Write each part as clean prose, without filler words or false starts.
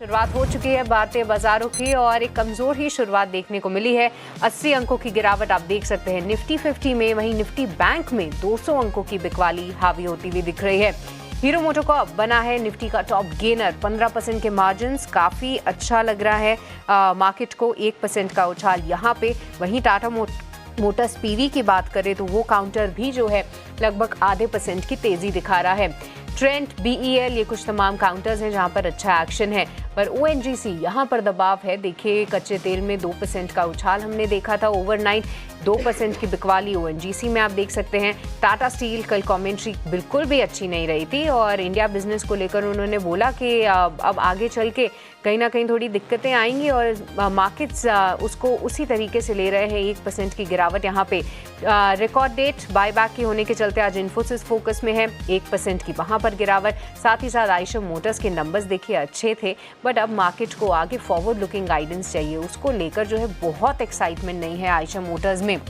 शुरुआत हो चुकी है भारतीय बाजारों की और एक कमजोर ही शुरुआत देखने को मिली है। 80 अंकों की गिरावट आप देख सकते हैं निफ्टी 50 में, वहीं निफ्टी बैंक में 200 अंकों की बिकवाली हावी होती हुई दिख रही है। हीरो मोटोकॉर्प बना है निफ्टी का टॉप गेनर, 15% के मार्जिन्स, काफी अच्छा लग रहा है मार्केट को। 1% का उछाल यहाँ पे। वहीं टाटा मोटर्स पीवी की बात करें तो वो काउंटर भी जो है लगभग आधे % की तेजी दिखा रहा है। ट्रेंट, बीईएल, ये कुछ तमाम काउंटर्स हैं जहां पर अच्छा एक्शन है, पर ओएनजीसी यहां पर दबाव है। देखिए कच्चे तेल में 2% का उछाल हमने देखा था ओवरनाइट, 2% की बिकवाली ओएनजीसी में आप देख सकते हैं। टाटा स्टील कल कमेंट्री बिल्कुल भी अच्छी नहीं रही थी और इंडिया बिजनेस को लेकर उन्होंने बोला कि अब आगे चल के कहीं ना कहीं थोड़ी दिक्कतें आएंगी और मार्केट्स उसको उसी तरीके से ले रहे हैं। 1% की गिरावट यहाँ पे। रिकॉर्ड डेट बायबैक के होने के चलते आज इन्फोसिस फोकस में है, 1% की वहां पर गिरावट। साथ ही साथ आयशर मोटर्स के नंबर्स देखिए अच्छे थे, बट अब मार्केट को आगे फॉरवर्ड लुकिंग गाइडेंस चाहिए, उसको लेकर जो है बहुत एक्साइटमेंट नहीं है आयशर मोटर्स में।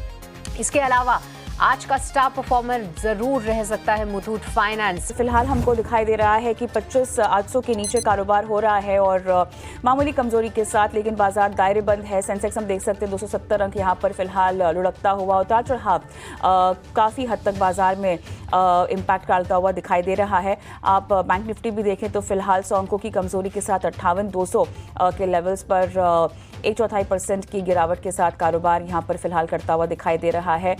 इसके अलावा आज का स्टार परफॉर्मर जरूर रह सकता है मुथूट फाइनेंस। फिलहाल हमको दिखाई दे रहा है कि 25,800 के नीचे कारोबार हो रहा है और मामूली कमजोरी के साथ, लेकिन बाजार दायरे बंद है। सेंसेक्स हम देख सकते हैं 270 अंक यहाँ पर फिलहाल लुढ़कता हुआ। उतार चढ़ाव काफ़ी हद तक बाजार में इम्पैक्ट डालता हुआ दिखाई दे रहा है। आप बैंक निफ्टी भी देखें तो फिलहाल 100 अंकों की कमजोरी के साथ 58,200 के लेवल्स पर 1/4% की गिरावट के साथ कारोबार यहाँ पर फिलहाल करता हुआ दिखाई दे रहा है।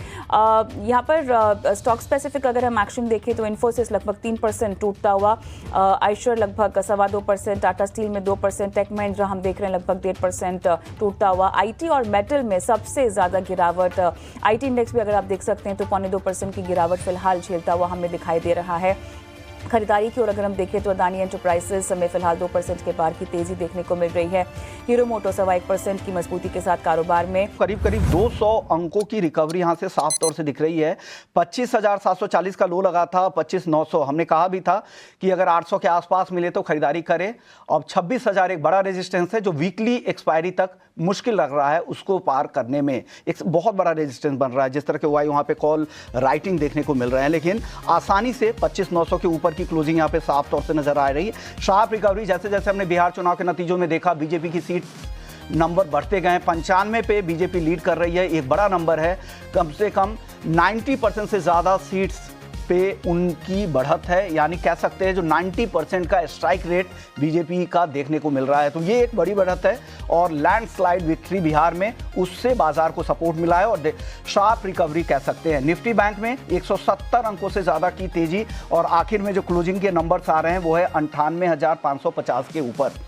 यहाँ पर स्टॉक स्पेसिफिक अगर हम एक्शन देखें तो इन्फोसिस लगभग 3% टूटता हुआ, आयशर लगभग 2.25%, टाटा स्टील में 2%, टेक महिंद्रा हम देख रहे हैं लगभग 1.5% टूटता हुआ। आईटी और मेटल में सबसे ज़्यादा गिरावट, आईटी इंडेक्स भी अगर आप देख सकते हैं तो 0.25% की गिरावट फिलहाल झेलता हुआ हमें दिखाई दे रहा है। खरीदारी की ओर अगर हम देखें तो अदानी एंटरप्राइजेस में फिलहाल 2% के पार की तेजी देखने को मिल रही है। हीरो मोटो 1% की मजबूती के साथ कारोबार में। करीब 200 अंकों की रिकवरी यहां से साफ तौर से दिख रही है। 25,740 का लो लगा था, 25,900। हमने कहा भी था कि अगर 800 के आसपास मिले तो खरीदारी करें। अब 26,000 एक बड़ा रेजिस्टेंस है जो वीकली एक्सपायरी तक मुश्किल लग रहा है, उसको पार करने में एक बहुत बड़ा रेजिस्टेंस बन रहा है। जिस तरह के वाई वहां पे कॉल राइटिंग देखने को मिल रहे हैं, लेकिन आसानी से 25,900 के ऊपर की क्लोजिंग यहां पे साफ तौर से नजर आ रही है। शार्प रिकवरी जैसे जैसे हमने बिहार चुनाव के नतीजों में देखा, बीजेपी की सीट नंबर बढ़ते गए। 95 पे बीजेपी लीड कर रही है, एक बड़ा नंबर है। कम से कम 90% से ज्यादा सीट्स पे उनकी बढ़त है, यानी कह सकते हैं जो 90% का स्ट्राइक रेट बीजेपी का देखने को मिल रहा है। तो ये एक बड़ी बढ़त है और लैंडस्लाइड विक्ट्री बिहार में, उससे बाजार को सपोर्ट मिला है और शार्प रिकवरी कह सकते हैं। निफ्टी बैंक में 170 अंकों से ज्यादा की तेजी और आखिर में जो क्लोजिंग के नंबर्स आ रहे हैं वो है 98,550 के ऊपर।